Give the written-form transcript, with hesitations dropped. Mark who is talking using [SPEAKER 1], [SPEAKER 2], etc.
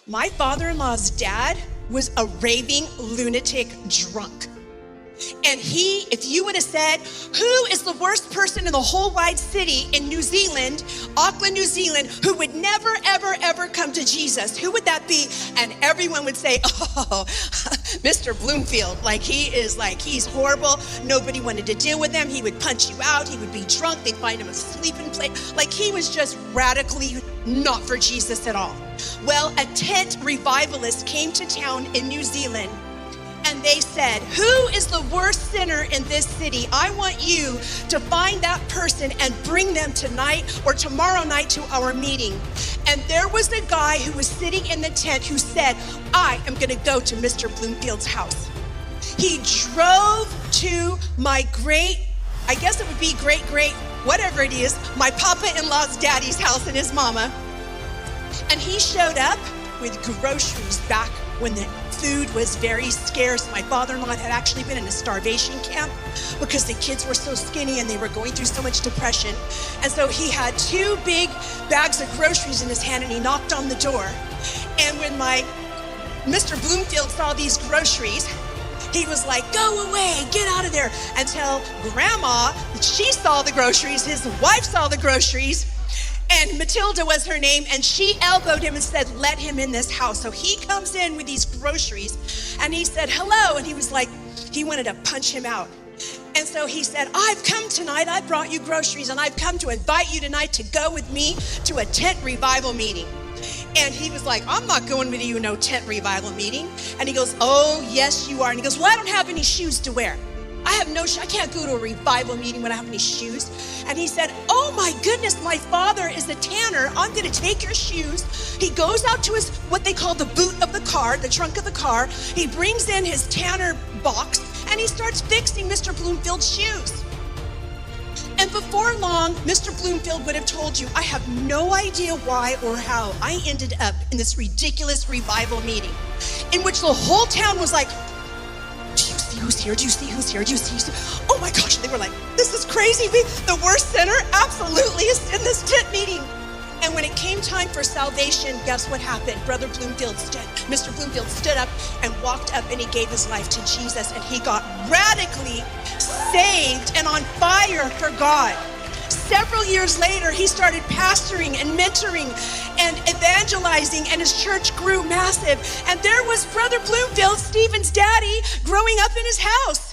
[SPEAKER 1] My father-in-law's dad was a raving lunatic drunk. And if you would have said, who is the worst person in the whole wide city in New Zealand, Auckland, New Zealand, who would never, ever, ever come to Jesus? Who would that be? And everyone would say, oh, Mr. Bloomfield, he's horrible. Nobody wanted to deal with him. He would punch you out. He would be drunk. They'd find him asleep in place. Like he was just radically not for Jesus at all. Well, a tent revivalist came to town in New Zealand. And they said, who is the worst sinner in this city? I want you to find that person and bring them tonight or tomorrow night to our meeting. And there was a guy who was sitting in the tent who said, I am going to go to Mr. Bloomfield's house. He drove to my whatever it is, my papa-in-law's daddy's house and his mama. And he showed up with groceries back when the food was very scarce. My father-in-law had actually been in a starvation camp because the kids were so skinny and they were going through so much depression. And so he had 2 big bags of groceries in his hand and he knocked on the door. And when my Mr. Bloomfield saw these groceries, he was like, go away, get out of there. Until Grandma, she saw the groceries, his wife saw the groceries, and Matilda was her name, and she elbowed him and said, let him in this house. So he comes in with these groceries, and he said, hello. And he was like, he wanted to punch him out. And so he said, I've come tonight, I brought you groceries, and I've come to invite you tonight to go with me to a tent revival meeting. And he was like, I'm not going with you, no tent revival meeting. And he goes, oh, yes, you are. And he goes, well, I don't have any shoes to wear. I can't go to a revival meeting when I have any shoes. And he said, oh my goodness, my father is a tanner. I'm going to take your shoes. He goes out to what they call the boot of the car, the trunk of the car. He brings in his tanner box and he starts fixing Mr. Bloomfield's shoes. And before long, Mr. Bloomfield would have told you, I have no idea why or how I ended up in this ridiculous revival meeting in which the whole town was like, do you see who's here? Do you see who's here? Do you see who's here? Oh my gosh, they were like, this is crazy. The worst sinner absolutely is in this tent meeting. And when it came time for salvation, guess what happened? Mr. Bloomfield stood up and walked up and he gave his life to Jesus and he got radically saved and on fire for God. Several years later, he started pastoring and mentoring and evangelizing, and his church grew massive. And there was Brother Bloomfield, Stephen's daddy, growing up in his house.